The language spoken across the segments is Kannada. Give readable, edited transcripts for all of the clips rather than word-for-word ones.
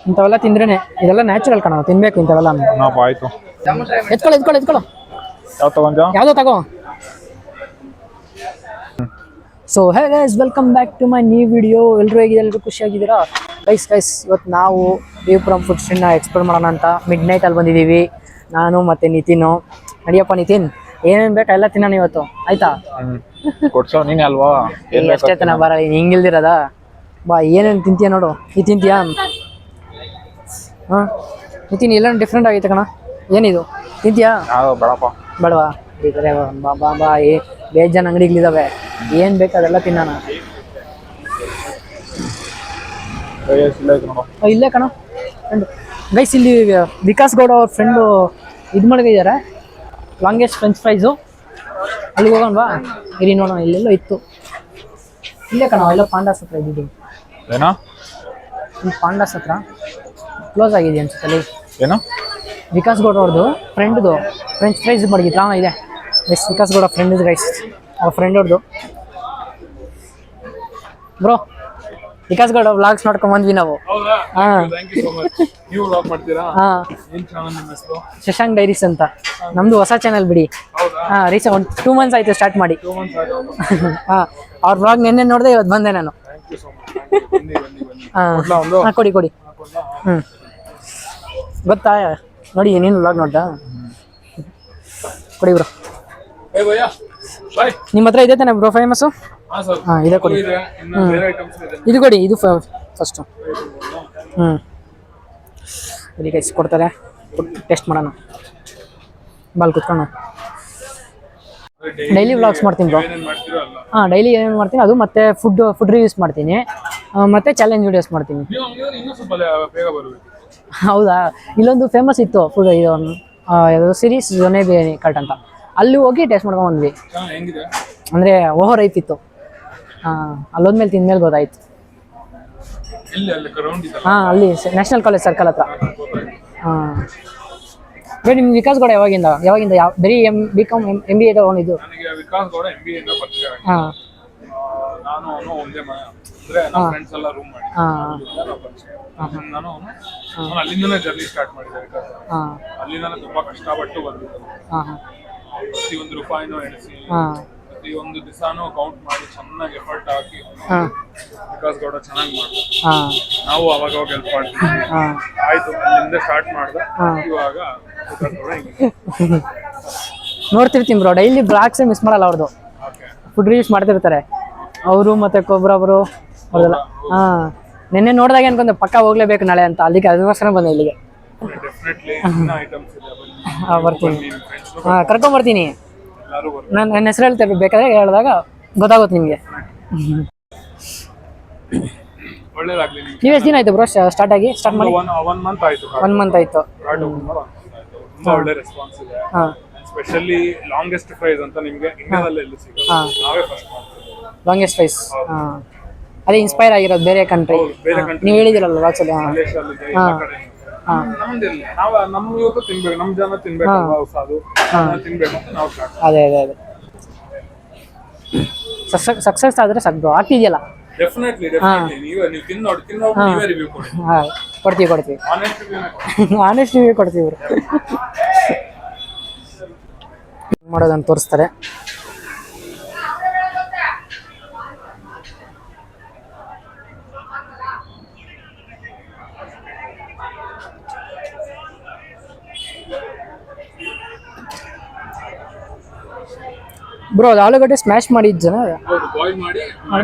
ಇಂಥವೆಲ್ಲ ತಿಂದ್ರೇನೆ ಇದೆಲ್ಲ ನ್ಯಾಚುರಲ್ ಕಣ, ತಿನ್ಬೇಕು ಇಂಥವೆಲ್ಲ. ಆಯ್ತು, ಎತ್ಕೊಳ್ಳೋ ಯಾವ ತಗೊಂಡ ಯಾವುದೋ ತಗೋ. So hey guys, welcome back to my new video. ಎಲ್ಲರೂ ಹೇಗಿದೆ? ಎಲ್ಲರೂ ಖುಷಿಯಾಗಿದ್ದೀರಾ? ಗೈಸ್ ಇವತ್ತು ನಾವು ದೇವಪುರಂ ಫುಡ್ ಸ್ಟ್ರೀಟ್ನ ಎಕ್ಸ್ಪ್ಲೋರ್ ಮಾಡೋಣ ಅಂತ ಮಿಡ್ ನೈಟಲ್ಲಿ ಬಂದಿದ್ದೀವಿ, ನಾನು ಮತ್ತು ನಿತಿನು. ನಡಿಯಪ್ಪ ನಿತಿನ್, ಏನೇನು ಬೇಕಾ ಎಲ್ಲ ತಿನ್ನೋಣ ಇವತ್ತು, ಆಯ್ತಾ? ಕೊಡ್ಸೋ ನೀನೇ ಅಲ್ವಾ, ಎಷ್ಟೇ ತನ ಬರ ಹಿಂಗಿಲ್ದಿರದ ಬಾ. ಏನೇನು ತಿಂತೀಯ ನೋಡು. ನೀ ತಿಂತೀಯಾ? ಹಾಂ ನಿತಿನ್, ಎಲ್ಲ ಡಿಫ್ರೆಂಟ್ ಆಗೈತೆ ಕಣ. ಏನಿದು ತಿಂತೀಯಾ? ಬೇಡಪ್ಪ. ಬೇಡವಾ? ಬಾ ಬಾ ಬಾ, ಬೇಜಾನ್ ಅಂಗಡಿಗಳಿದಾವೆ, ಏನು ಬೇಕು ಅದೆಲ್ಲ ತಿನ್ನೋಣ. ಇಲ್ಲೇ ಕಣ ಫ್ರೆಂಡು. ಗೈಸ್ ಇಲ್ಲಿ ವಿಕಾಸ್ ಗೌಡ ಅವ್ರ ಫ್ರೆಂಡು ಇದು ಮಾಡಿದ್ದಾರೆ, ಲಾಂಗೆಸ್ಟ್ ಫ್ರೆಂಚ್ ಫ್ರೈಸು. ಅಲ್ಲಿಗೆ ಹೋಗೋಣ ಬಾ. ಇರಿ ನೋಡೋಣ, ಇಲ್ಲೆಲ್ಲೋ ಇತ್ತು. ಇಲ್ಲೇ ಕಣ, ಎಲ್ಲ ಪಾಂಡಾಸ್ ಹತ್ರ ಇದ್ದಿದ್ದು. ಏನೋ ಇಲ್ಲಿ ಪಾಂಡಾಸ್ ಹತ್ರ ಕ್ಲೋಸ್ ಆಗಿದೆ ಅನ್ಸುತ್ತಲ್ಲಿ. ಏನೋ ವಿಕಾಸ್ ಗೌಡ ಅವ್ರದ್ದು ಫ್ರೆಂಡ್ದು ಫ್ರೆಂಚ್ ಫ್ರೈಸ್ ಮಾಡಿದ್ರಾ ಇದೆ. Yes, Vikas Gowda friend guys, ಅವ್ರ ಫ್ರೆಂಡ್ ಅವ್ರದ್ದು. ಬ್ರೋ, ವಿಕಾಸ್ ಗೌಡ ವ್ಲಾಗ್ಸ್ ನೋಡ್ಕೊಂಡ್ ಬಂದ್ವಿ ನಾವು. ಹಾಂ, ಶಶಾಂಕ್ ಡೈರೀಸ್ ಅಂತ ನಮ್ದು ಹೊಸ ಚಾನಲ್ ಬಿಡಿ. ಹಾಂ, ರೀಸೆಂಟ್ ಒಂದು 2 months ಆಯ್ತು ಸ್ಟಾರ್ಟ್ ಮಾಡಿ. ಹಾಂ, ಅವ್ರ ವ್ಲಾಗ್ ನೆನ್ನೆ ನೋಡಿದೆ, ಇವತ್ತು ಬಂದೆ ನಾನು. ಹಾಂ, ಕೊಡಿ. ಹ್ಞೂ, ಗೊತ್ತಾ ನೋಡಿ, ನೀನು ವ್ಲಾಗ್ ನೋಡ್ದಾ? ಕೊಡಿ ಬ್ರೋ. ನಿಮ್ಮ ಹತ್ರ ಇದೆ ತಾನೆ ಬ್ರೋ ಫೇಮಸ್ಸು? ಹಾಂ, ಇದೆ ಕೊಡಿ. ಇದು ಕೊಡಿ, ಇದು ಫಸ್ಟು. ಇಲ್ಲಿ ಗೈಸ್ ಕೊಡ್ತಾರೆ, ಟೆಸ್ಟ್ ಮಾಡೋಣ. ಬಾಲ್ ಕುತ್ಕೊಂಡು ಡೈಲಿ ವ್ಲಾಗ್ಸ್ ಮಾಡ್ತೀನಿ ಬ್ರೋ. ಹಾಂ, ಡೈಲಿ ಏನೇನು ಮಾಡ್ತೀನಿ ಅದು, ಮತ್ತು ಫುಡ್ ರಿವ್ಯೂಸ್ ಮಾಡ್ತೀನಿ, ಮತ್ತು ಚಾಲೆಂಜ್ ವೀಡಿಯೋಸ್ ಮಾಡ್ತೀನಿ. ಹೌದಾ? ಇಲ್ಲೊಂದು ಫೇಮಸ್ ಇತ್ತು ಫುಡ್, ಇದು ಯಾವುದು ಸಿರೀಸ್ ಜೊನೆ ಬಿರಿಯಾನಿ ಕಟ್ ಅಂತ, ಅಲ್ಲಿ ಹೋಗಿ ಟೇಸ್ಟ್ ಮಾಡ್ಕೊಂಡು ಬಂದ್ವಿ. ಅಂದರೆ ಓವರ್ ರೈಪ್ ಇತ್ತು. ಹಾಂ, ಅಲ್ಲೋದ್ಮೇಲೆ ತಿಂದ್ಮೇಲೆ ಗೊತ್ತಾಯ್ತು. ಹಾಂ, ಅಲ್ಲಿ ನ್ಯಾಷನಲ್ ಕಾಲೇಜ್ ಸರ್ಕಲ್ ಹತ್ರ. ಹಾಂ, ಬರೀ ನಿಮ್ಗೆ ವಿಕಾಸ್ ಗೌಡ ಯಾವಾಗಿಂದ ಯಾವ ಬರೀ BCom MBA ತಗೊಂಡಿದ್ದು? ಹಾಂ, ಅಲ್ಲಿಂದನೇ ಜರ್ನಿ ಸ್ಟಾರ್ಟ್ ಮಾಡಿದೆ. ಅಲ್ಲಿಂದನೇ ತುಂಬಾ ಕಷ್ಟಪಟ್ಟು ಬಂದಿದ್ದು. ಪ್ರತಿಯೊಂದು ರೂಪಾಯಿನೂ ಎಣಿಸಿ, ಪ್ರತಿಯೊಂದು ದಿವಸನೂ ಕೌಂಟ್ ಮಾಡಿ, ಚೆನ್ನಾಗಿ ಎಫರ್ಟ್ ಹಾಕಿ ವಿಕಾಸ್ ಗೌಡ ಚೆನ್ನಾಗಿ ಮಾಡ್ದ. ನಾವು ಅವಾಗ ಹೆಲ್ಪ್ ಮಾಡ್ತೀವಿ. ಆಯ್ತು, ಅಲ್ಲಿಂದ ಸ್ಟಾರ್ಟ್ ಮಾಡ್ದೆ. ಇವಾಗ ನೋಡ್ತಿರ್ತೀನಿ ಬ್ರೋ, ಡೈಲಿ ಬ್ಲಾಗ್ಸೇ ಮಿಸ್ ಮಾಡಲ್ಲ ಅವ್ರದ್ದು. ಫುಡ್ ರಿವ್ಯೂಸ್ ಮಾಡ್ತಿರ್ತಾರೆ ಅವರು ಮತ್ತು ಕೊಬ್ರೊಬ್ರು ಅವ್ರದೆಲ್ಲ. ಹಾಂ, ನೆನ್ನೆ ನೋಡಿದಾಗ ಅನ್ಕೊಂಡೆ ಪಕ್ಕ ಹೋಗ್ಲೇಬೇಕು ನಾಳೆ ಅಂತ, ಅದಕ್ಕೆ ಅದಕ್ಕೋಸ್ಕರ ಬಂದೆ ಇಲ್ಲಿಗೆ. ಬರ್ತೀನಿ. ಹಾಂ, ಕರ್ಕೊಂಬರ್ತೀನಿ. ನನ್ನ ಹೆಸರು ಹೇಳ್ತೇವೆ, ಬೇಕಾದ್ರೆ ಹೇಳಿದಾಗ ಗೊತ್ತಾಗುತ್ತೆ ನಿಮಗೆ. ನೀವು ಎಷ್ಟು ದಿನ ಆಯ್ತು ಬ್ರೋ ಸ್ಟಾರ್ಟ್ ಮಾಡಿ? 1 month ಆಯ್ತು. 1 month ಆಯ್ತು. ಒಳ್ಳೆ ರೆಸ್ಪಾನ್ಸ್ ಇದೆ. ಸ್ಪೆಷಲಿ ಲಾಂಗೆಸ್ಟ್ ಫ್ರೈಸ್ ಅಂತ ನಿಮಗೆ ಇಂಡಿಯಾದಲ್ಲಿ ಎಲ್ಲೂ ಸಿಗಲ್ಲ, ನಾವೇ ಫಸ್ಟ್ ಮಾಡ್ತೀವಿ ಲಾಂಗೆಸ್ಟ್ ಫ್ರೈಸ್. ಹಾಂ, ಅದೇ ಇನ್ಸ್ಪೈರ್ ಆಗಿರೋದು ಬೇರೆ ಕಂಟ್ರಿ. ನೀವು ಹೇಳಿದಿರಲ್ಲ ವಾಟ್ಸಲ್ಲಿ. ಹಾಂ, ನಮ್ಮ ಇವತ್ತು ತಿನ್ಬೇಕು, ನಮ್ಮ ಜನ ತಿನ್ಬೇಕಲ್ವಾ, ಹೊಸದು ತಿನ್ಬೇಕು ಅಂತ ನಾವು ಸ್ಟಾರ್ಟ್. ಅದೇ ಸಕ್ಸಸ್ ಆದರೆ ಸಾಕು. ಆಗ್ತಿದೆಯಲ್ಲ? ಡೆಫಿನೆಟ್ಲಿ ನೀವು ತಿನ್ನೋಡು ನೀವೇ ರಿವ್ಯೂ ಕೊಡಿ. ಹಾಂ, ಕೊಡ್ತೀವಿ. ಆನೆಸ್ಟ್ ರಿವ್ಯೂ ಕೊಡ್ತೀವಿ. ಇವರು ಮಾಡೋದನ್ನು ತೋರಿಸ್ತಾರೆ. ಬ್ರೋ, ಅದು ಆಲೂಗಡ್ಡೆ ಸ್ಮ್ಯಾಶ್ ಮಾಡಿದ ಜನ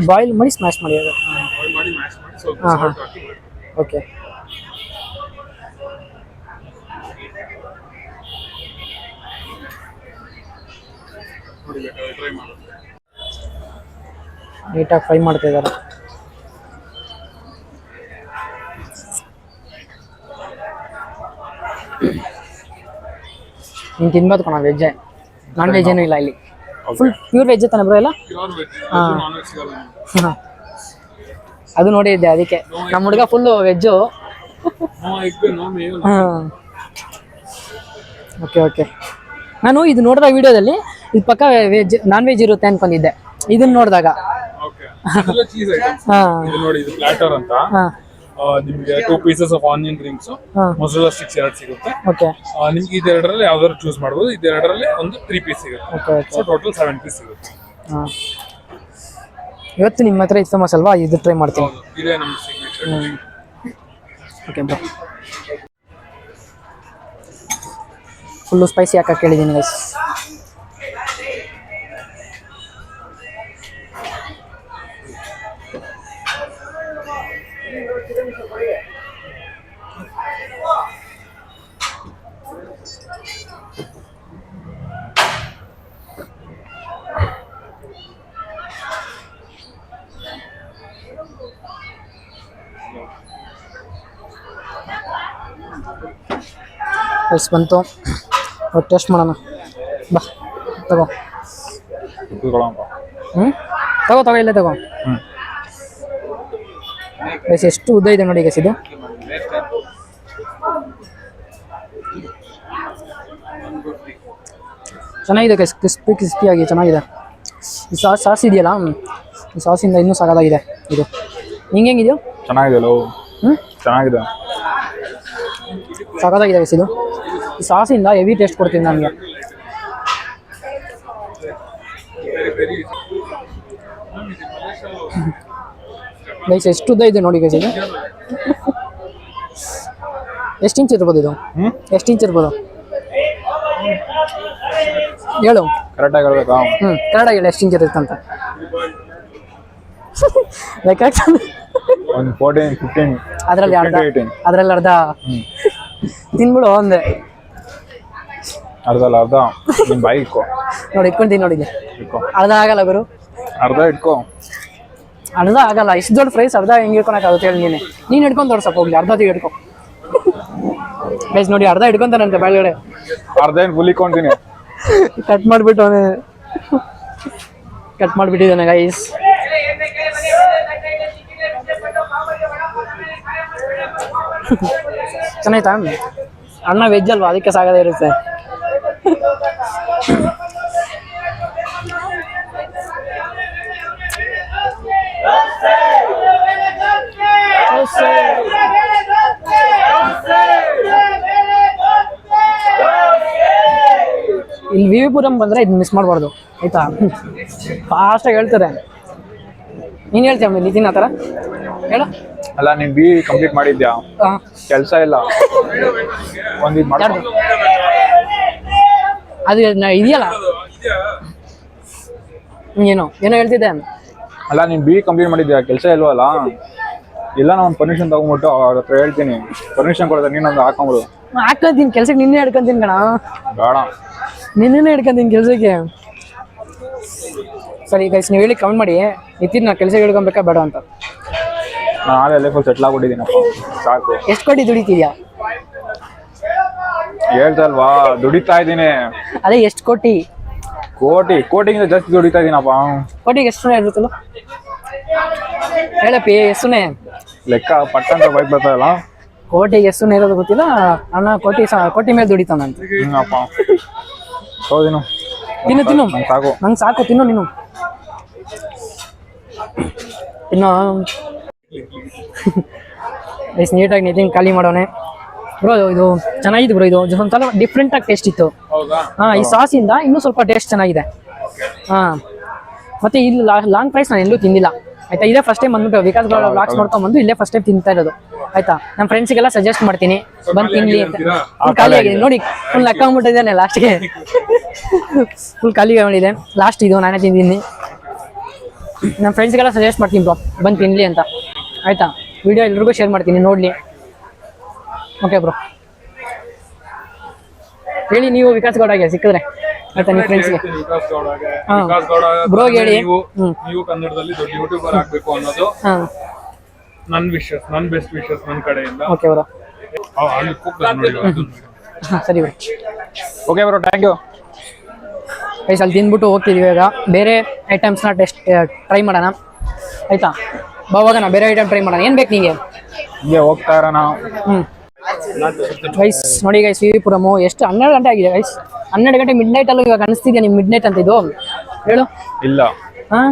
ಬಾಯ್ಲ್ ಮಾಡಿ ಸ್ಮ್ಯಾಶ್ ಮಾಡಿ ಅದು. ಹಾಂ, ಓಕೆ. ನೀಟಾಗಿ ಫ್ರೈ ಮಾಡ್ತಾ ಇದ್ದಾರೆ. ನೀನು ತಿನ್ಬೋದು ಕಣ, ವೆಜ್ಜೇ, ನಾನ್ ವೆಜ್ ಏನೂ ಇಲ್ಲ ಇಲ್ಲಿ. ಫುಲ್ ಪ್ಯೂರ್ ವೆಜ್ ತಾನೆ ಬ್ರೋ ಎಲ್ಲ? ಹಾಂ, ಅದು ನೋಡಿದ್ದೆ, ಅದಕ್ಕೆ ನಮ್ಮ ಹುಡುಗ ಫುಲ್ಲು ವೆಜ್ಜು. ಹಾಂ, ಓಕೆ. ನಾನು ಇದು ನೋಡಿದಾಗ ವಿಡಿಯೋದಲ್ಲಿ ಇದು ಪಕ್ಕ ವೆಜ್ ನಾನ್ ವೆಜ್ ಇರುತ್ತೆ ಅನ್ಕೊಂಡಿದ್ದೆ, ಇದನ್ನ ನೋಡಿದಾಗ. ಹಾಂ, ನಿಮ್ಗೆ 2 ಪೀಸಸ್ ಆಫ್ ಆನಿಯನ್ ರಿಂಗ್ಸ್, ಹಾ. ಮೊಸರಲ್ಲ ಸ್ಟಿಕ್ಸ್ 2 ಸಿಗುತ್ತೆ. ಓಕೆ ನಿಮ್ಗೆ ಇದೆರಡರಲ್ಲಿ ಯಾವ್ದಾದ್ರು ಚೂಸ್ ಮಾಡ್ಬೋದು. ಇದೆರಡರಲ್ಲಿ ಒಂದು 3 ಪೀಸ್ ಸಿಗುತ್ತೆ. ಓಕೆ ಸೊ ಟೋಟಲ್ 7 ಪೀಸ್ ಸಿಗುತ್ತೆ. ಹಾಂ, ಇವತ್ತು ನಿಮ್ಮ ಹತ್ರ ಇದು ಫೇಮಸ್ ಅಲ್ವಾ, ಇದು ಟ್ರೈ ಮಾಡ್ತೀನಿ. ಹೌದು, ಇದೇ ನಮ್ಮ signature. Okay bro, full spicy ಹಾಕಕ್ಕೆ ಕೇಳಿದ್ದೀನಿ ಗೈಸ್. ರೈಸ್ ಬಂತು, ಟೇಸ್ಟ್ ಮಾಡೋಣ. ಬಾ ತಗೋ. ತಗೋ ಇಲ್ಲೇ ತಗೋ. ರೈಸ್ ಎಷ್ಟು ಉದ್ದ ಇದೆ ನೋಡಿ ಗೈಸ್ ಇದು. ಚೆನ್ನಾಗಿದೆ ಗೈಸ್, ಕ್ರಿಸ್ಪಿಯಾಗಿ ಚೆನ್ನಾಗಿದೆ. ಈ ಸಾಸ್ ಇದೆಯಲ್ಲ, ಈ ಸಾಸಿಂದ ಇನ್ನೂ ಸಾಕಾಗಿದೆ ಇದು. ಹೆಂಗಿದೆಯೋ ಚೆನ್ನಾಗಿದೆ. ಚೆನ್ನಾಗಿದೆ, ಸಾಕಾಗಿದೆ ಗೈಸ್ ಇದು. ಈ ಸಾಸಿಂದ ಹೆವಿ ಟೇಸ್ಟ್ ಕೊಡ್ತೀನಿ ನನಗೆ. ಗೈಸ್ ಎಷ್ಟು ಉದ್ದ ಇದೆ ನೋಡಿ ಗೈಸ್ ಇದು. ಎಷ್ಟು ಇಂಚ್ ಇರ್ಬೋದು ಇದು? ಎಷ್ಟು ಇಂಚ್ ಇರ್ಬೋದು ಹೇಳು. ಕರೆಕ್ಟಾಗಿ ಹೇಳ್ಬೇಕಾ? ಕರೆಕ್ಟಾಗಿ ಹೇಳಿ, ಎಷ್ಟು ಇಂಚ್ ಇರುತ್ತೆ ಅಂತ. ಒಂದು 14, 15, ಅದರಲ್ಲಿ ಅರ್ಧ ತಿನ್ಬಿಡು. ಒಂದೇ ಅರ್ಧ ನಿಮ್ ಬಾಯಿ ಇಟ್ಕೋ. ನೋಡಿ ಇಟ್ಕೊಂತೀನಿ ನೋಡಿ. ಅರ್ಧ ಆಗಲ್ಲ ಗುರು, ಅರ್ಧ ಇಟ್ಕೋ. ಅರ್ಧ ಆಗಲ್ಲ, ಇಷ್ಟು ದೊಡ್ಡ ಫ್ರೈಸ್ ಅರ್ಧ ಹೆಂಗೆ ಇಟ್ಕೊಳಕ್ಕಾಗುತ್ತೆ ಹೇಳಿ? ನೀನು ಹಿಡ್ಕೊಂಡು ತೋರ್ಸಪ್ಪ ಹೋಗ್ಲಿ, ಅರ್ಧ ಹಿಡ್ಕೊ ಗೈಸ್. ನೋಡಿ ಅರ್ಧ ಹಿಡ್ಕೊಂತಾನಂತೆ ಬಾಳ್ಗಡೆ. ಅರ್ಧ ಏನು ಫುಲ್ ಇಟ್ಕೊಂತೀನಿ. ಕಟ್ ಮಾಡಿಬಿಟ್ಟಿದ್ದಾನೆ ಗೈಸ್. ಚೆನ್ನಾಯ್ತಾ? ಅಣ್ಣ ವೆಜ್ ಅಲ್ವಾ, ಅದಕ್ಕೆ ಸಾಗದೇ ಇರುತ್ತೆ. ಇಲ್ಲಿ ವಿ ವಿ ಪುರಂ ಬಂದರೆ ಇದು ಮಿಸ್ ಮಾಡಬಾರ್ದು ಆಯ್ತಾ. ಫಾಸ್ಟಾಗಿ ಹೇಳ್ತಾರೆ. ನೀನು ಹೇಳ್ತೀಯ ನಿತಿನ್ ಆ ಥರ ಹೇಳು. ಅಲ್ಲ, ನೀನ್ ಬಿ ಕಂಪ್ಲೀಟ್ ಮಾಡಿದ್ಯಾ? ಕೆಲಸ ಇಲ್ಲ, ಒಂದು ಇದು ಮಾಡು. ಅದು ಇದೆಯಲ್ಲ, ಏನೋ ಹೇಳ್ತಿದ್ದೆ. ಅಲ್ಲ, ನೀನ್ ಬಿ ಕಂಪ್ಲೀಟ್ ಮಾಡಿದ್ಯಾ, ಕೆಲಸ ಇಲ್ವಲ್ಲ? ಇಲ್ಲ, ನಾನು ಪರ್ಮಿಷನ್ ತಗೊಂಡ್ಬಿಟ್ಟು ಅವ್ರ ಹತ್ರ ಹೇಳ್ತೀನಿ, ಪರ್ಮಿಷನ್ ಕೊಡ್ತಾರೆ, ನೀನೊಂದು ಹಾಕೊಂಬಿಡು. ಹಾಕೊಂತೀನಿ ಕೆಲ್ಸಕ್ಕೆ, ನಿನ್ನೆ ಹಿಡ್ಕೊಂತೀನಿ ಕಣ. ಬೇಡ, ನಿನ್ನೆ ಹಿಡ್ಕೊಂತೀನಿ ಕೆಲ್ಸಕ್ಕೆ. ಸರಿ ಗೈಸ್, ನೀವು ಹೇಳಿ ಕಮೆಂಟ್ ಮಾಡಿ, ನಿತಿನ್ ನಾ ಕೆಲ್ಸಕ್ಕೆ ಹಿಡ್ಕೊಬೇಕಾ ಬೇಡ ಅಂತ. ನಾನು ಆಲೇ ಲೈಫಲ್ಲಿ ಸೆಟ್ಲ್ ಆಗ್ಬಿಟ್ಟಿದ್ದೀನಪ್ಪ, ಸಾಕು. ಎಷ್ಟು ಕೋಟಿ ದುಡಿತೀಯಾ? ಹೇಳ್ತಲ್ವಾ, ದುಡಿತಾ ಇದ್ದೀನಿ. ಅದೇ ಎಷ್ಟು ಕೋಟಿ? ಕೋಟಿಗಿಂತ ಜಾಸ್ತಿ ದುಡಿತಾ ಇದ್ದೀನಪ್ಪ. ಕೋಟಿಗೆ ಎಷ್ಟು ಇರುತ್ತಲ್ಲ ಹೇಳಪ್ಪಿ, ಎಷ್ಟು ಲೆಕ್ಕ ಪಟ್ಟಂತ ಬೈಕ್ ಬರ್ತಾರಲ್ಲ. ಕೋಟಿಗೆ ಎಷ್ಟು ಇರೋದು ಗೊತ್ತಿಲ್ಲ ಅಣ್ಣ. ಕೋಟಿ ಮೇಲೆ ದುಡಿತಾನಂತ. ಹಿಂಗಪ್ಪ. ಹೌದೇನು? ತಿನ್ನು ಸಾಕು, ನಂಗೆ ಸಾಕು. ತಿನ್ನು ನೀನು ಇನ್ನು ಎಷ್ಟು ನೀಟಾಗಿ ನಿತಿನ್ ಖಾಲಿ ಮಾಡೋನೆ ಬ್ರೋ. ಇದು ಚೆನ್ನಾಗಿದೆ ಬ್ರೋ, ಇದು ಒಂಥರ ಡಿಫ್ರೆಂಟಾಗಿ ಟೇಸ್ಟ್ ಇತ್ತು. ಹಾಂ, ಈ ಸಾಸಿಂದ ಇನ್ನೂ ಸ್ವಲ್ಪ ಟೇಸ್ಟ್ ಚೆನ್ನಾಗಿದೆ. ಹಾಂ, ಮತ್ತು ಇಲ್ಲಿ ಲಾಂಗ್ ಪ್ರೈಸ್ ನಾನು ಎಲ್ಲೂ ತಿಂದಿಲ್ಲ ಆಯ್ತಾ. ಇದೇ ಫಸ್ಟ್ ಟೈಮ್ ಬಂದ್ಬಿಟ್ಟು ವಿಕಾಸ್ ವ್ಲಾಗ್ಸ್ ಮಾಡ್ಕೊಂಡ್ಬಂದು ಇಲ್ಲೇ ಫಸ್ಟ್ ಟೈಮ್ ತಿಂತಾ ಇರೋದು ಆಯ್ತಾ. ನಮ್ಮ ಫ್ರೆಂಡ್ಸಿಗೆಲ್ಲ ಸಜೆಸ್ಟ್ ಮಾಡ್ತೀನಿ ಬಂದು ತಿನ್ಲಿ ಅಂತ. ಫುಲ್ ಖಾಲಿ ಆಗಿದೆ ನೋಡಿ, ಫುಲ್ ಹಾಕೊಂಡ್ಬಿಟ್ಟಿದ್ದಾನೆ ಲಾಸ್ಟ್ಗೆ. ಫುಲ್ ಖಾಲಿ ಮಾಡಿದೆ ಲಾಸ್ಟ್. ಇದು ನಾನೇ ತಿಂದಿದ್ದೀನಿ. ನಮ್ಮ ಫ್ರೆಂಡ್ಸ್ಗೆಲ್ಲ ಸಜೆಸ್ಟ್ ಮಾಡ್ತೀನಿ ಬ್ರೋ, ಬಂದು ತಿನ್ನಲಿ ಅಂತ ಆಯಿತಾ. ವಿಡಿಯೋ ಎಲ್ರಿಗೂ ಶೇರ್ ಮಾಡ್ತೀನಿ ನೋಡಲಿ. ಓಕೆ ಬ್ರೋ, ಹೇಳಿ ನೀವು ವಿಕಾಸ್ ಗೌಡಗೆ ಸಿಕ್ಕಿದ್ರೆ ಆಯ್ತಾ ನಿಮ್ಮ ಫ್ರೆಂಡ್ಸ್ಗೆ. ಬ್ರೋಗೆ ಹೇಳಿ, ನೀವು ಕನ್ನಡದಲ್ಲಿ ದೊಡ್ಡ ಯೂಟ್ಯೂಬರ್ ಆಗಬೇಕು ಅನ್ನೋದು ನನ್ನ ವಿಶಸ್, ನನ್ನ ಬೆಸ್ಟ್ ವಿಶಸ್ ನನ್ನ ಕಡೆಯಿಂದ. ಓಕೆ ಬ್ರೋ, ಸರಿ bro. Okay bro, thank you. Guys ಅಲ್ಲಿ ತಿಂದ್ಬಿಟ್ಟು ಹೋಗ್ತಿದ್ದೀವಿ. ಈಗ ಬೇರೆ ಐಟಮ್ಸ್ನ ಟ್ರೈ ಮಾಡೋಣ ಆಯಿತಾ. ಹೋಗೋಣ, ಬೇರೆ ಐಟಮ್ ಟ್ರೈ ಮಾಡೋಣ. ಏನು ಬೇಕು ನಿಮಗೆ? ಹೀಗೆ ಹೋಗ್ತಾ ಇರೋಣ. ಗೈಸ್ ನೋಡಿ ಗೈಸ್, ವಿ ವಿ ಪುರಮು ಎಷ್ಟು 12 ಗಂಟೆ ಆಗಿದೆ ಗೈಸ್. 12 ಗಂಟೆ ಮಿಡ್ ನೈಟಲ್ಲೂ ಇವಾಗ ಅನಿಸ್ತಿದ್ಯಾ ನಿಮ್ಗೆ ಮಿಡ್ ನೈಟ್ ಅಂತ ಇದು? ಹೇಳು. ಇಲ್ಲ. ಹಾಂ,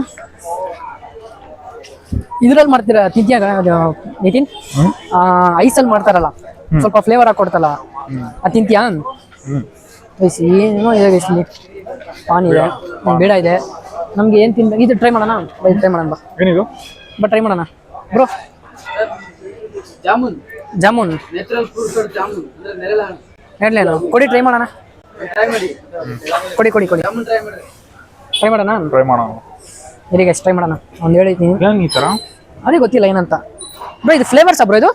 ಇದ್ರಲ್ಲಿ ಮಾಡ್ತೀರಾ ತಿಂತೀಯ ನಿತಿನ್ ಐಸಲ್ಲಿ ಮಾಡ್ತಾರಲ್ಲ ಸ್ವಲ್ಪ ಫ್ಲೇವರ್ ಹಾಕೊಡ್ತಲ್ಲ ಅದು ತಿಂತೀಯಾ ಗೈಸ್ ಏನೋ ಇದೆ ಗೈಸ್ ಇಲ್ಲಿ ಪಾನ್ ಇದೆ ಬೇಡ ಇದೆ ನಮ್ಗೆ ಏನು ತಿನ್ಬೇಕು ಇದು ಟ್ರೈ ಮಾಡೋಣ ಟ್ರೈ ಮಾಡೋಣ ಬಾ ಏನಿದು ಟ್ರೈ ಮಾಡೋಣ bro jamun jamun natural fruit jamun ಅಂದ್ರೆ ನೆರಳೆ ಹಣ್ಣು ಹೇಳಲೇನು ಕೊಡಿ ಟ್ರೈ ಮಾಡೋಣ ಟ್ರೈ ಮಾಡಿ ಕೊಡಿ ಜಾಮೂನ್ ಟ್ರೈ ಮಾಡಿ ಟ್ರೈ ಮಾಡೋಣ ಟ್ರೈ ಮಾಡೋಣ ಇರಿ ಗೈಸ್ ಟ್ರೈ ಮಾಡೋಣ ಒಂದು ಹೇಳಿದ್ದೀನಿ ಹೆಂಗೆ ಈ ಥರ ಅದೇ ಗೊತ್ತಿಲ್ಲ ಏನಂತ ಬ್ರೋ ಇದು ಫ್ಲೇವರ್ಸಾ ಬ್ರೋ ಇದು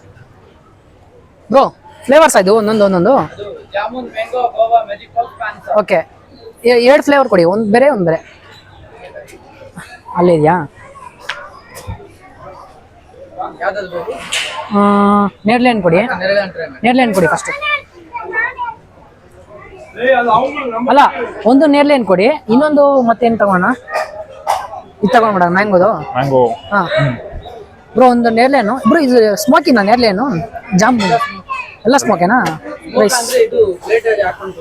ಬ್ರೋ ಫ್ಲೇವರ್ಸಾ ಇದು ಒಂದೊಂದು jamun mango Goa magic ball ಪಾನ್ಸ ಓಕೆ 2 ಫ್ಲೇವರ್ ಕೊಡಿ ಒಂದು ಬೇರೆ ಅಲ್ಲೇ ಇದೆಯಾ ಯಾವ್ದಾದ್ರು ಬೇಕು ನೇರ್ಲೆ ಹಣ್ಣು ಕೊಡಿ ನೆರಳೆ ಹಣ್ಣು ಟ್ರೈ ಮಾಡಿ ನೇರ್ಲೆ ಹಣ್ಣು ಕೊಡಿ ಫಸ್ಟ್ ಅಲ್ಲ ಒಂದು ನೇರ್ಲೆ ಹಣ್ಣು ಕೊಡಿ ಇನ್ನೊಂದು ಮತ್ತೇನು ತಗೋಣ ಇದು ತಗೊಂಡ್ಬಿಡ ಮ್ಯಾಂಗೋದು ಮ್ಯಾಂಗೋ ಹಾಂ ಬ್ರೋ ಒಂದು ನೇರ್ಲೆ ಹಣ್ಣು ಬ್ರೋ ಇದು ಸ್ಮೋಕಿನ ನೇರ್ಲೆ ಹಣ್ಣು ಜಾಮೂನ್ ಎಲ್ಲ ಸ್ಮೋಕೇನಾ ಅಂದ್ರೆ ಇದು ಪ್ಲೇಟ್ ಅಲ್ಲಿ ಹಾಕೊಂಡು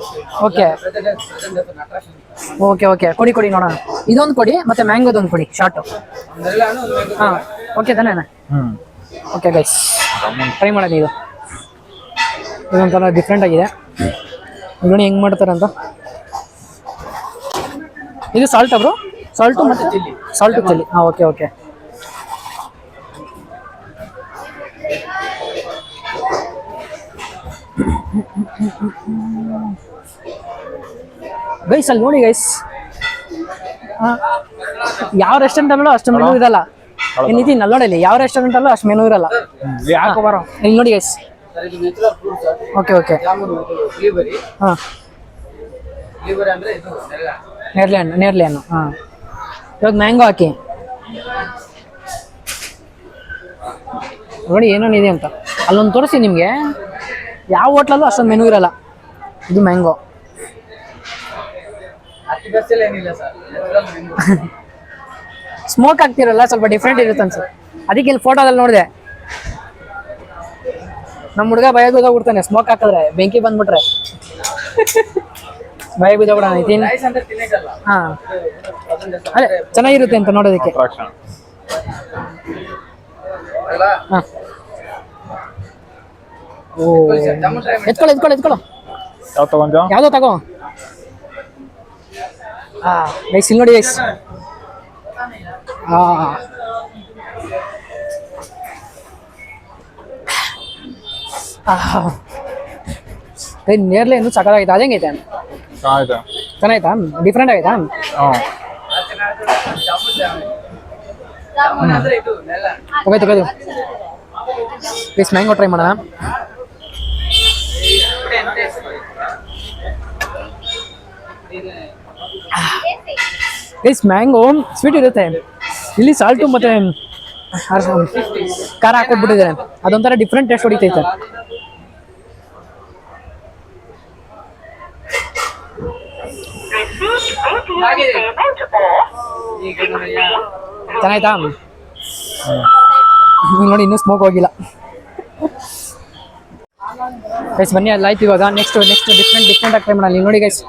ಓಕೆ ಓಕೆ ಕೊಡಿ ನೋಡೋಣ ಇದೊಂದು ಕೊಡಿ ಮತ್ತೆ ಮ್ಯಾಂಗೋದೊಂದು ಕೊಡಿ ಶಾರ್ಟು ನೆರಳೆ ಹಣ್ಣು ಒಂದು ಮ್ಯಾಂಗೋ ಹಾಂ ಓಕೆ ತಾನೇ ಓಕೆ ಗೈಸ್ ಟ್ರೈ ಮಾಡೋದು ಇದೊಂಥರ ಡಿಫ್ರೆಂಟ್ ಆಗಿದೆ ನೋಡಿ ಹೆಂಗೆ ಮಾಡ್ತಾರೆ ಅಂತ ಇದು ಸಾಲ್ಟಾ ಬ್ರೋ ಸಾಲ್ಟು ಮತ್ತು ಚಿಲ್ಲಿ ಹಾಂ ಓಕೆ ಗೈಸ್ ಅಲ್ಲಿ ನೋಡಿ ಗೈಸ್ ಯಾವ ರೆಸ್ಟೋರೆಂಟ್ ಅಲ್ಲೂ ಅಷ್ಟು ಮೆನು ಇರಲ್ಲ ನಿತಿನ್ ಅಲ್ಲೋಡಲ್ಲಿ ಯಾವ ರೆಸ್ಟೋರೆಂಟ್ ಅಲ್ಲೂ ಅಷ್ಟು ಮೆನು ಇರಲ್ಲ ಯಾಕೋ ಬರೋ ಇಲ್ಲಿ ನೋಡಿ ಗೈಸ್ ಸರ್ ಇದು natural fruit okay jamun blueberry ಹಾಂ ಬ್ಲೂಬೆರಿ ಅಂದ್ರೆ ಇದು ನೆರಳೆ ಹಣ್ಣು ನೇರ್ಲೆ ಹಣ್ಣು ಹಾಂ ಇವಾಗ ಮ್ಯಾಂಗೋ ಹಾಕಿ ನೋಡಿ ಏನೇನಿದೆ ಅಂತ ಅಲ್ಲೊಂದು ತೋರಿಸಿ ನಿಮಗೆ ಯಾವ ಹೋಟ್ಲಲ್ಲೂ ಅಷ್ಟೊಂದು ಮೆನು ಇರಲ್ಲ ಇದು ಮ್ಯಾಂಗೋ ಅತಿ ಬೆಸ್ಟ್ ಏನಿಲ್ಲ ಸರ್ ನ್ಯಾಚುರಲ್ ಮ್ಯಾಂಗೋ ಸ್ಮೋಕ್ ಆಗ್ತಿರಲ್ಲ ಸ್ವಲ್ಪ ಡಿಫ್ರೆಂಟ್ ಇರುತ್ತೆ ಅನ್ಸುತ್ತೆ ಅದಕ್ಕೆ ಇಲ್ಲಿ ಫೋಟೋದಲ್ಲಿ ನೋಡಿದೆ ನಮ್ಮ ಹುಡುಗ ಭಯ ಬಿದ್ದೋಗ್ಬಿಡ್ತಾನೆ ಸ್ಮೋಕ್ ಹಾಕಿದ್ರೆ ಬೆಂಕಿ ಬಂದ್ಬಿಟ್ರೆ ಭಯ ಬಿದ್ದೋಗ್ಬಿಡ ನಿತಿನ್ ರೈಸ್ ಅಂತ ತಿನ್ನಕ್ಕಲ್ಲ ಹಾಂ ಅದನ್ನ ಅದೇ ಚೆನ್ನಾಗಿರುತ್ತೆ ಅಂತ ನೋಡೋದಕ್ಕೆ ಅಟ್ರಾಕ್ಷನ್ ಅಲ್ಲ ಹಾಂ ಓ ಜಾಮೂನ್ ಟ್ರೈ ಮಾಡಿ ಎತ್ಕೊಳ್ಳೋ ಯಾವ ತಗೊಂಡ ಯಾವುದೋ ತಗೋ ಗೈಸ್ ಇಲ್ಲಿ ನೋಡಿ ಗೈಸ್ ನೇರ್ಲೆ ಏನು ಸಕ್ಕತ್ತಾಗೈತೆ ಅದೇಂಗೈತೆ ಆಯ್ತಾ ಚೆನ್ನಾಯ್ತಾ ಡಿಫ್ರೆಂಟ್ ಆಗೈತಾ ಹಾಂ ಜಾಮೂನ್ ಅಂದ್ರೆ ಇದು ನೆರಳೆ ಹಣ್ಣು ತಗೋದು ಪ್ಲೀಸ್ ಮ್ಯಾಂಗೋ ಟ್ರೈ ಮಾಡೋಣ ಪ್ಲೀಸ್ ಮ್ಯಾಂಗೋ ಸ್ವೀಟ್ ಇರುತ್ತೆ ಇಲ್ಲಿ ಸಾಲ್ಟು ಮತ್ತೆ ಖಾರ ಹಾಕೊಟ್ಬಿಟ್ಟಿದ್ದಾರೆ ಅದೊಂಥರ ಡಿಫ್ರೆಂಟ್ ಟೇಸ್ಟ್ ಹೊಡಿತೈತೆ ಚೆನ್ನಾಯ್ತಾ ನೋಡಿ ಇನ್ನೂ ಸ್ಮೋಕ್ ಹೋಗಿಲ್ಲ ಗೈಸ್ ಬನ್ನಿ ಅಲ್ಲಿ ಆಯ್ತು ಇವಾಗ ನೆಕ್ಸ್ಟ್ ಡಿಫ್ರೆಂಟ್ ಆಗಿ ಟ್ರೈ ಮಾಡೋಣ ಇಲ್ಲಿ ನೋಡಿ ಗೈಸ್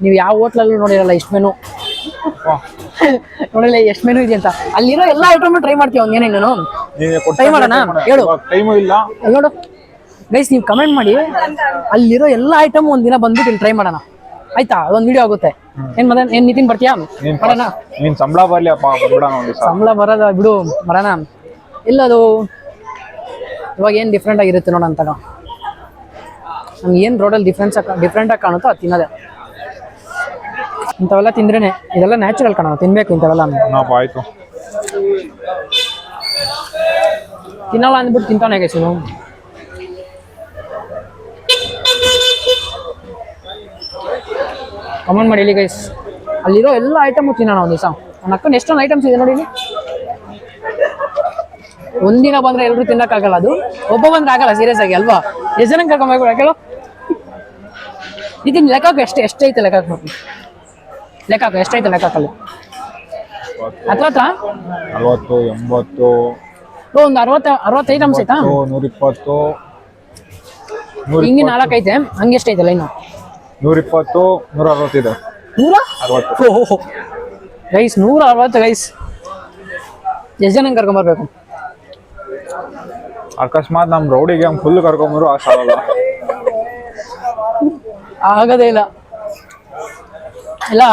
ನೀವು ಯಾವ ಹೋಟ್ಲಲ್ಲೂ ನೋಡಿರಲ್ಲ ಇಷ್ಟು ಮೆನು ನೋಡಿಲ್ಲ ಎಷ್ಟು ಮೆನು ಇದೆ ಅಂತ ಅಲ್ಲಿರೋ ಎಲ್ಲ ಐಟಮ್ ಟ್ರೈ ಮಾಡ್ತೀವಿ ಒಂದೇನೇನು ಟ್ರೈ ಮಾಡೋಣ ಹೇಳು ಟೈಮು ಇಲ್ಲ ಅಲ್ಲಿ ನೋಡು ಗೈಸ್ ನೀವು ಕಮೆಂಟ್ ಮಾಡಿ ಅಲ್ಲಿರೋ ಎಲ್ಲ ಐಟಮ್ ಒಂದಿನ ಬಂದ್ಬಿಟ್ಟು ಇಲ್ಲಿ ಟ್ರೈ ಮಾಡೋಣ ಆಯ್ತಾ ಅದೊಂದು ವಿಡಿಯೋ ಆಗುತ್ತೆ ಏನ್ ನಿತಿನ್ ಬರ್ತೀಯಾ ಮಾಡೋಣ ನೀನ್ ಸಂಬಳ ಬರ್ಲಿ ಅಪ್ಪ ಬಿಡೋಣ ಒಂದು ದಿವಸ ಸಂಬಳ ಬರೋದ ಬಿಡು ಬರೋಣ ಎಲ್ಲದು ಇವಾಗ ಏನು ಡಿಫ್ರೆಂಟ್ ಆಗಿರುತ್ತೆ ನೋಡೋಣ ತಗೋ ನಮ್ಗೆ ಏನು ರೋಡಲ್ಲಿ ಡಿಫ್ರೆಂಟಾಗಿ ಕಾಣುತ್ತೋ ಅದು ತಿನ್ನೋದೆ ಇಂಥವೆಲ್ಲ ತಿಂದ್ರೇನೆ ಇದೆಲ್ಲ ನ್ಯಾಚುರಲ್ ಕಾಣೋ ತಿನ್ಬೇಕು ಇಂಥವೆಲ್ಲ ಆಯ್ತು ತಿನ್ನಲ್ಲ ಅಂದ್ಬಿಟ್ಟು ತಿಂತಾನೆ ಗೈಸ್ ಇವು ಕಮೆಂಟ್ ಮಾಡಿ ಇಲ್ಲಿ ಗೈಸ್ ಅಲ್ಲಿರೋ ಎಲ್ಲ ಐಟಮು ತಿನ್ನೋಣ ಒಂದು ದಿವಸ ನನ್ನ ಅಕ್ಕನ ಎಷ್ಟೊಂದು ಐಟಮ್ಸ್ ಇದೆ ನೋಡಿ ಇಲ್ಲಿ ಒಂದಿನ ಬಂದ್ರೆ ಎಲ್ಲರೂ ತಿನ್ನಕ್ಕಾಗಲ್ಲ ಅದು ಒಬ್ಬ ಬಂದ್ರೆ ಆಗಲ್ಲ ಸೀರಿಯಸ್ ಆಗಿ ಅಲ್ವಾ ಎಷ್ಟು ಜನ ಕರ್ಕೊಂಬೇಕು ಯಾಕೆಳು ಇದನ್ನ ಲೆಕ್ಕಾಕು ಎಷ್ಟೈತೆ ಲೆಕ್ಕಾಕು ನೋಡಿ ಲೆಕ್ಕಾಕು ಎಷ್ಟೈತೆ ಲೆಕ್ಕಾಕಲ್ಲಿ ಹತ್ರ 40 80 ಒಂದು 60 ಐಟಮ್ಸ್ ಐತಾ 120 ಹಿಂಗೆ 4 ಐತೆ ಹಂಗೆ ಎಷ್ಟೈತೆ ಲೈನು 120 160 ಇದೆ 160 ಗೈಸ್ 160 ಗೈಸ್ ಎಷ್ಟು ಜನ ಕರ್ಕೊಂಬರ್ಬೇಕು ಅಕಸ್ಮಾತ್ ನಮ್ ರೌಡಿ ಗ್ಯಾಂಗ್ ಫುಲ್ ಕರ್ಕೊಂಬರು ಅಷ್ಟಾಗಲ್ಲ. ಆಗೋದೇ ಇಲ್ಲ. ಇಲ್ಲ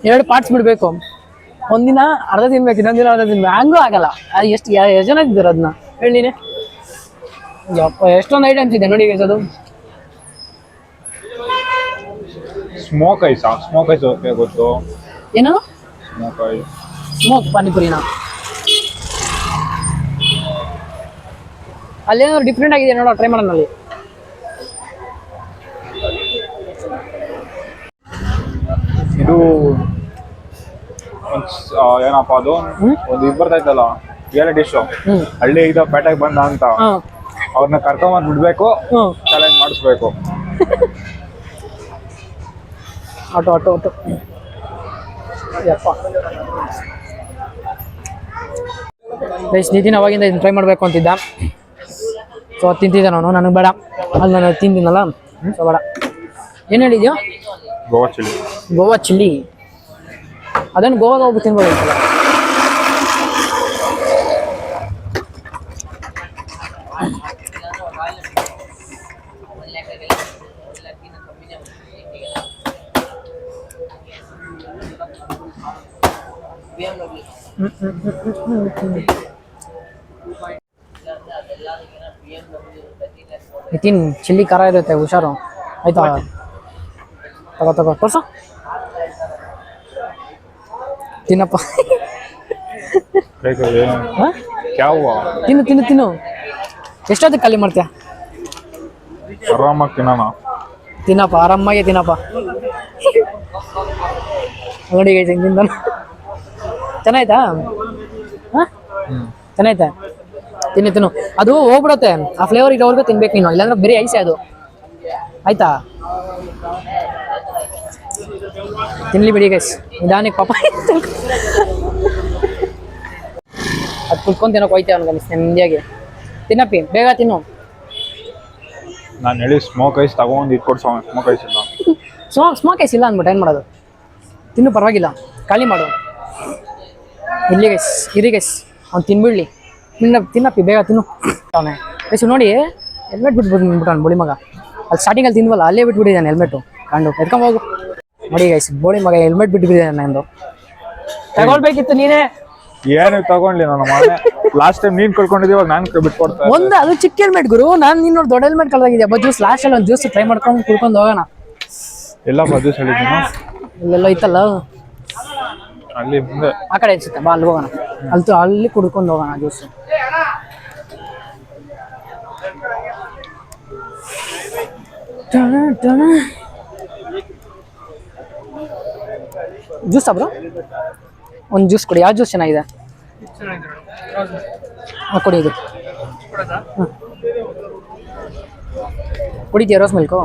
2 ಪಾರ್ಟ್ಸ್ ಬಿಡ್ಬೇಕು. ಒಂದಿನ ಅರ್ಧ ತಿನ್ಬೇಕು, ಇನ್ನೊಂದಿನ ಅರ್ಧ ತಿನ್ಬೇಕು, ಹಂಗೂ ಆಗಲ್ಲ. ಅದು ಎಷ್ಟು ಜನ ಇದ್ದೀರ ಅದನ್ನ ಹೇಳಿ ನೀನೆ. ಯಪ್ಪ ಎಷ್ಟೊಂದು ಐಟಮ್ಸ್ ಇದೆ ನೋಡಿ guys ಅದು. ಸ್ಮೋಕ್ ಐಸ್ ಓಕೆ ಗೊತ್ತು. ಏನು ಸ್ಮೋಕ್ ಐಸ್, ಸ್ಮೋಕ್ ಪಾನಿಪುರಿನ. ಅಲ್ಲೇನಾದ್ರು ಡಿಫ್ರೆಂಟ್ ಆಗಿದೆ ನೋಡೋ, ಟ್ರೈ ಮಾಡೋಣ ಅಲ್ಲಿ. ಇದು ಏನಪ್ಪ ಅದು ಒಂದು ಇದು ಬರ್ತೈತಲ್ಲ ರಿಯಾಲಿಟಿ ಶೋ, ಹಳ್ಳಿ ಈಗ ಪೇಟೆಗೆ ಬಂದ ಅಂತ ಅವ್ರನ್ನ ಕರ್ಕೊಂಬಂದ್ ಬಿಡ್ಬೇಕು, ಚಾಲೆಂಜ್ ಮಾಡಿಸ್ಬೇಕು. ಆಟೋ ಯಪ್ಪ ಗೈಸ್, ನಿತಿನ್ ಅವಾಗಿಂದ ಇದನ್ನ ಟ್ರೈ ಮಾಡಬೇಕು ಅಂತಿದ್ದ. ಸೊ ಅದು ತಿಂತಿದ್ದೆ ನಾನು, ನನಗೆ ಬೇಡ. ಅಲ್ಲಿ ನಾನು ತಿಂದಿನಲ್ಲ, ಸೊ ಬೇಡ. ಏನು ಹೇಳಿದ್ಯೋ? ಗೋವಾ ಚಿಲ್ಲಿ. ಅದನ್ನು ಗೋವಾಗ ಹೋಗಿ ತಿನ್ಬೋದಿತ್ತಲ್ಲ. ನಿತಿನ್ ಚಿಲ್ಲಿ ಖಾರ ಇರುತ್ತೆ, ಹುಷಾರು ಆಯ್ತಾ. ತಗೋ ತೋರ್ಸು, ತಿನ್ನಪ್ಪ. ತಿನ್ನು ಎಷ್ಟೊತ್ತಿಗೆ ಖಾಲಿ ಮಾಡ್ತೀಯ? ಆರಾಮಾಗಿ ತಿನ್ನಪ್ಪ, ಆರಾಮಾಗಿ ತಿನ್ನಪ್ಪ. ನೋಡಿ ತಿಂದ ಚೆನ್ನಾಯ್ತಾ? ಚೆನ್ನಾಯ್ತಾ? ತಿನ್ನು. ಅದು ಹೋಗ್ಬಿಡತ್ತೆ, ಆ ಫ್ಲೇವರ್ ಇರೋವರೆಗೂ ತಿನ್ಬೇಕು ನೀನು, ಇಲ್ಲಾಂದ್ರೆ ಬರೀ ಐಸೆ ಅದು. ಆಯ್ತಾ? ತಿನ್ಲಿ ಬಿಡಿ ಗೈಸ್, ನಿಧಾನಕ್ಕೆ ಪಾಪ. ಅದು ಕುತ್ಕೊಂಡು ತಿನ್ನೋಕೆ ಹೋಯ್ತೆ ಅವ್ನಿಗೆ ನೆಮ್ಮದಿಯಾಗಿ. ತಿನ್ನಪ್ಪಿ, ಬೇಗ ತಿನ್ನು. ನಾನು ಹೇಳಿ ಸ್ಮೋಕ್ ಐಸ್ ತಗೊಂಡು ಇಟ್ಕೊಡ್. ಸ್ಮೋಕ್ ಐಸ್ ಇಲ್ಲ, ಸ್ಮೋಕ್ ಐಸ್ ಇಲ್ಲ ಅಂದ್ಬಿಟ್ಟು ಏನು ಮಾಡೋದು? ತಿನ್ನು, ಪರವಾಗಿಲ್ಲ, ಖಾಲಿ ಮಾಡು. ಇರಿ ಗೈಸ್, ಅವ್ನು ತಿನ್ಬಿಡ್ಲಿ. ತಿನ್ನಪ್ಪಿ, ಬೇಗ ತಿನ್ನು. ಅವನೇ ಗೈಸ್ ನೋಡಿ, ಹೆಲ್ಮೆಟ್ ಬಿಟ್ಬಿಟ್ಟು ಬೋಳಿ ಮಗ. ಅಲ್ಲಿ ಸ್ಟಾರ್ಟಿಂಗಲ್ಲಿ ತಿನ್ವಲ್ಲ, ಅಲ್ಲೇ ಬಿಟ್ಬಿಟ್ಟಿದ್ದಾನೆ ಹೆಲ್ಮೆಟು. ಕಂಡು ಎತ್ಕೊಂಬೋಗು. ನೋಡಿ ಗೈಸ್, ಬೋಳಿ ಮಗ ಹೆಲ್ಮೆಟ್ ಬಿಟ್ಬಿಟ್ಟಿದ್ದಾನೆ. ನಂದು ತಗೊಳ್ಬೇಕಿತ್ತು ನೀನೇ. ಏನು ತಗೊಂಡ್ಲಿ ನಾನು ಲಾಸ್ಟ್ ಟೈಮ್ ನೀನ್ ಕಳ್ಕೊಂಡಿದ್ದೀವಿ, ನಾನು ಬಿಟ್ಕೊಡ್ತಾ. ಒಂದು ಅದು ಚಿಕ್ಕ ಹೆಲ್ಮೆಟ್ ಗುರು, ನಾನು ನೀನು ದೊಡ್ಡ ಹೆಲ್ಮೆಟ್ ಕಳ್ದಾಗಿದೆ. ಜ್ಯೂಸ್ ಲಾಸ್ಟ್ ಅಲ್ಲಿ ಒಂದು ಜ್ಯೂಸ್ ಟ್ರೈ ಮಾಡ್ಕೊಂಡು ಕುಡ್ಕೊಂಡು ಹೋಗೋಣ. ಎಲ್ಲ ಜ್ಯೂಸ್ ಹೇಳಿದ್ದೀನಿ, ಇಲ್ಲೆಲ್ಲ ಇತ್ತಲ್ಲ ಅಲ್ಲಿ ಮುಂದೆ ಆ ಕಡೆ ಅನ್ಸುತ್ತೆ. ಬಾ ಅಲ್ಲಿ ಹೋಗೋಣ, ಅಲ್ಲಿ ಕುಡ್ಕೊಂಡು ಹೋಗೋಣ ಜ್ಯೂಸ್. ಜ್ಯೂಸ್ ಬ್ರೋ, ಒಂದು ಜ್ಯೂಸ್ ಕೊಡಿ. ಯಾವ ಜ್ಯೂಸ್ ಚೆನ್ನಾಗಿದೆ? ಕೊಡಿ ಇದು. ಕುಡಿತೀಯ ರೋಸ್ ಮಿಲ್ಕು?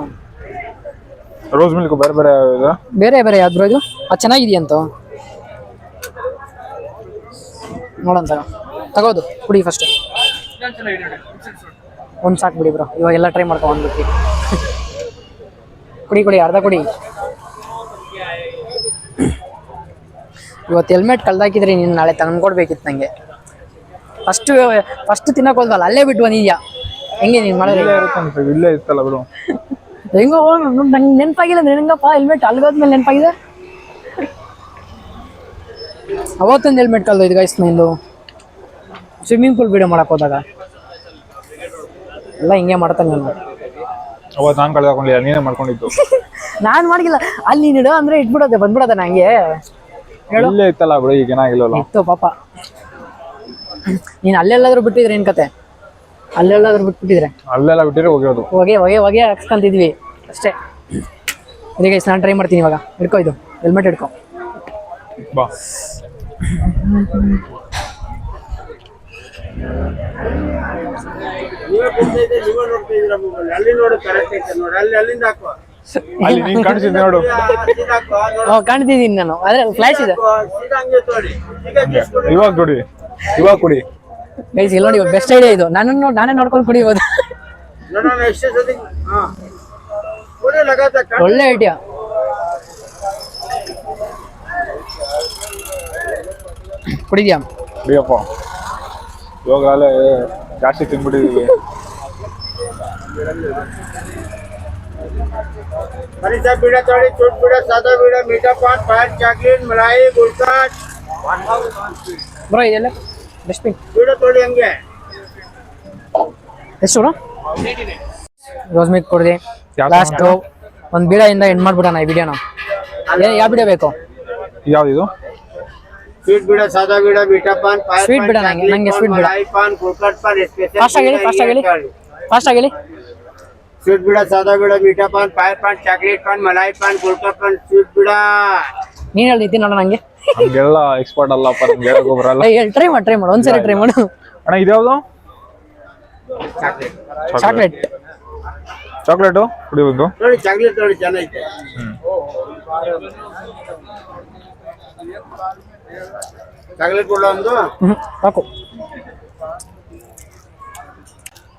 ಬೇರೆ ಯಾವ್ದು ಇದು? ಅದು ಚೆನ್ನಾಗಿದೆಯಂತ ನೋಡೋಣ. ತಗೋದು ಕುಡಿ ಫಸ್ಟ್. ಒಂದು ಸಾಕು ಬಿಡಿ ಬ್ರೋ, ಇವಾಗೆಲ್ಲ ಟ್ರೈ ಮಾಡ್ಕೊ ಬಂದ್ಬಿಟ್ಟು. ಕುಡಿ ಅರ್ಧ ಕುಡಿ. ಇವತ್ತು ಹೆಲ್ಮೆಟ್ ಕಳ್ದಾಕಿದ್ರಿ, ನೀನು ನಾಳೆ ತಂದ್ಕೊಡ್ಬೇಕಿತ್ತು ನನಗೆ. ಫಸ್ಟ್ ತಿನ್ನಕ್ಕೆ ಹೋದ್ವಲ್ಲ, ಅಲ್ಲೇ ಬಿಟ್ಟು ಬಂದಿದ್ಯಾ. ಹೆಂಗೆ ನೀನು ಮಾಡೋದು? ಇಲ್ಲೇ ಇತ್ತಲ್ಲ ಬಿಡು. ಹೆಂಗೋ ನಂಗೆ ನೆನಪಾಗಿಲ್ಲ. ಹೆಂಗಪ್ಪ ಹೆಲ್ಮೆಟ್ ಅಲ್ಗೋದ್ಮೇಲೆ ನೆನಪಾಗಿದೆ? ಅವತ್ತೊಂದು ಹೆಲ್ಮೆಟ್ ಕಳ್ದೋಯ್ತು ಗೈಸ್ ನಂದು, ಸ್ವಿಮ್ಮಿಂಗ್ ಪೂಲ್ ವಿಡಿಯೋ ಮಾಡಕ್ಕೆ ಹೋದಾಗ. ಎಲ್ಲ ಹಿಂಗೆ ಮಾಡ್ತಾನೆ ನಾನು. ಅವತ್ತು ನಾನು ಕಳ್ದಾಕೊಂಡಿಲ್ಲ, ನೀನೇ ಮಾಡ್ಕೊಂಡಿದ್ದು. ನಾನು ಮಾಡಿಲ್ಲ. ಅಲ್ಲಿ ನೀನು ಅಂದರೆ ಬಂದ್ಬಿಡೋದೆ ನಂಗೆ. ಇಲ್ಲೇ ಇತ್ತಲ್ಲ ಬಿಡು, ಈಗ ಏನಾಗಿಲ್ಲ ಇತ್ತು ಪಾಪ. ನೀನು ಅಲ್ಲೆಲ್ಲಾದ್ರೂ ಬಿಟ್ಟಿದ್ರೆ ಏನು ಕತೆ? ಅಲ್ಲೆಲ್ಲಾದ್ರೂ ಬಿಟ್ಬಿಟ್ಟಿದ್ರೆ ಅಲ್ಲೆಲ್ಲ ಬಿಟ್ಟಿದ್ರೆ ಹೋಗಿರೋದು. ಹೊಗೆ ಹಾಕ್ಸ್ಕೊಂತಿದ್ವಿ ಅಷ್ಟೇ. ಇದೀಗ ನಾನು ಟ್ರೈ ಮಾಡ್ತೀನಿ ಇವಾಗ. ಹಿಡ್ಕೊ, ಇದು ಹೆಲ್ಮೆಟ್ ಹಿಡ್ಕೊ ಬಾ. ಅಲ್ಲಿ ನೀನ್ ಕಾಣಿಸಿದ್ದೆ ನೋಡು. ಕಾಣ್ತಿದ್ದೀನಿ ನಾನು, ಆದ್ರೆ ಫ್ಲಾಶ್ ಇದೆ. ಇವಾಗ ಕುಡಿ ಗೈಸ್, ಇಲ್ಲಿ ನೋಡಿ, ಬೆಸ್ಟ್ ಐಡಿಯಾ ಇದು. ನಾನೇ ನೋಡ್ಕೊಂಡು ಕುಡಿಬೋದು. ಒಳ್ಳೆ ಐಡಿಯಾ. ಕುಡಿದ್ಯಾ? ಕುಡಿಯಪ್ಪ. ಇವಾಗಲೇ ಜಾಸ್ತಿ ತಿನ್ಬಿಟ್ಟಿದೀವಿ. हरीचा बीड़ा थोड़ी चूट बीड़ा सादा बीड़ा मीठा पान फायर चॉकलेट मलाई गुलकाट ಬ್ರೋ ಇದೆಲ್ಲ ಡಸ್ಟ್ಬಿನ್ बीड़ा थोड़ी हंगे ಎಷ್ಟು ಬ್ರೋ ರೋಸ್ ಮಿಲ್ಕ್ ಕೊಡ್ದೆ ಯಾವ ಲಾಸ್ಟ್ ಒಂದು ಬೀಡದಿಂದ ಎಂಡ್ ಮಾಡ್ಬಿಡೋಣ ಈ ವಿಡಿಯೋನ ಯಾವ ವಿಡಿಯೋ ಬೇಕು ಯಾವ್ದಿದು? स्वीट बीड़ा सादा बीड़ा मीठा पान फायर Sweet बीड़ा ನಂಗೆ sweet बीड़ा. मलाई पान गुलकाट पान स्पेशल ಫಾಸ್ಟ್ ಆಗಿಲಿ स्वीट बीड़ा सादा बीड़ा मीठा पान फायर पान चॉकलेट पान मलाई पान गुलकाट पान स्वीट बीड़ा ನೀನು ಹೇಳಿ ನಿತಿನ್ ನೋಡೋಣ ನಂಗೆ ನಮ್ಗೆಲ್ಲ ಎಕ್ಸ್ಪರ್ಟ್ ಅಲ್ಲಪ್ಪ, ನಮ್ಗೆ ಹೇಳಕ್ ಬರಲ್ಲ. ಟ್ರೈ ಮಾಡು ಒಂದ್ಸರಿ ಟ್ರೈ ಮಾಡು ಅಣ್ಣ ಇದ್ಯಾವ್ದು? ಚಾಕ್ಲೇಟ್ ಚಾಕ್ಲೇಟು ಕುಡಿಬೇಕು. थोड़ी चॉकलेट थोड़ी ಚೆನ್ನಾಗಿದೆ ಚಾಕ್ಲೇಟ್ ಕೊಡ ಒಂದು ಸಾಕು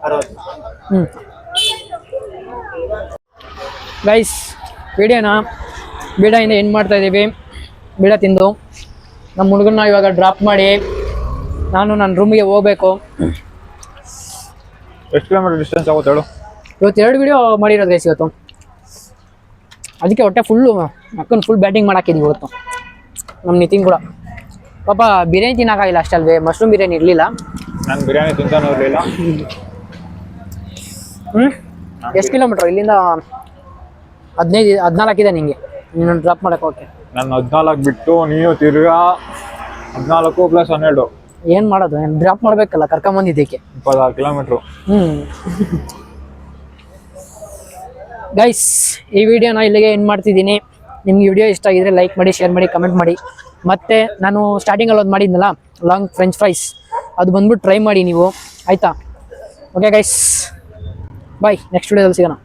60 ಗೈಸ್ ವಿಡಿಯೋನ ಬೀಡದಿಂದ ಏನು ಮಾಡ್ತಾ ಇದ್ದೀವಿ, ಬೀಡ ತಿಂದು ನಮ್ಮ ಹುಡುಗನ್ನ ಇವಾಗ ಡ್ರಾಪ್ ಮಾಡಿ ನಾನು ನನ್ನ ರೂಮಿಗೆ ಹೋಗ್ಬೇಕು. ಎಷ್ಟು ಕಿಲೋಮೀಟರ್ ಡಿಸ್ಟೆನ್ಸ್ ಆಗುತ್ತೆ ಹೇಳು? ಇವತ್ತು 2 ವಿಡಿಯೋ ಮಾಡಿರೋದು ಗೈಸ್ ಇವತ್ತು, ಅದಕ್ಕೆ ಹೊಟ್ಟೆ ಫುಲ್ಲು ಅಕ್ಕನ ಫುಲ್ ಬ್ಯಾಟಿಂಗ್ ಮಾಡಾಕಿದ್ದೀವಿ ಇವತ್ತು. ನಮ್ಮ ನಿತಿನ್ ಕೂಡ ಪಾಪ ಬಿರಿಯಾನಿ ತಿನ್ನೋಕ್ಕಾಗಿಲ್ಲ ಅಷ್ಟಲ್ವೇ, ಮಶ್ರೂಮ್ ಬಿರಿಯಾನಿ ಇರಲಿಲ್ಲ. ನಾನು ಬಿರಿಯಾನಿ ತಿಂತಾನೆ ಇರಲಿಲ್ಲ. ಎಷ್ಟು ಕಿಲೋಮೀಟ್ರ್ ಇಲ್ಲಿಂದ? 14 ಇದೆ ನಿಂಗೆ, ನೀನು ಡ್ರಾಪ್ ಮಾಡಕ್ಕೆ ಓಕೆ. ನಾನು 14 ಬಿಟ್ಟು ನೀವು ತಿರ್ಗಾ 14 + 12 ಏನು ಮಾಡೋದು, ಡ್ರಾಪ್ ಮಾಡಬೇಕಲ್ಲ, ಕರ್ಕೊಂಬಂದಿದ್ದಕ್ಕೆ 26 ಕಿಲೋಮೀಟ್ರು. ಗೈಸ್ ಈ ವಿಡಿಯೋನ ಇಲ್ಲಿಗೆ ಎಂಡ್ ಮಾಡ್ತಿದ್ದೀನಿ. ನಿಮ್ಗೆ ವಿಡಿಯೋ ಇಷ್ಟ ಆಗಿದ್ರೆ ಲೈಕ್ ಮಾಡಿ, ಶೇರ್ ಮಾಡಿ, ಕಮೆಂಟ್ ಮಾಡಿ. ಮತ್ತು ನಾನು ಸ್ಟಾರ್ಟಿಂಗಲ್ಲಿ ಒಂದು ಮಾಡಿದ್ನಲ್ಲ ಲಾಂಗ್ ಫ್ರೆಂಚ್ ಫ್ರೈಸ್, ಅದು ಬಂದ್ಬಿಟ್ಟು ಟ್ರೈ ಮಾಡಿ ನೀವು, ಆಯಿತಾ? ಓಕೆ ಗೈಸ್, ಬಾಯ್, ನೆಕ್ಸ್ಟ್ ವಿಡಿಯೋದಲ್ಲಿ ಸಿಗೋಣ.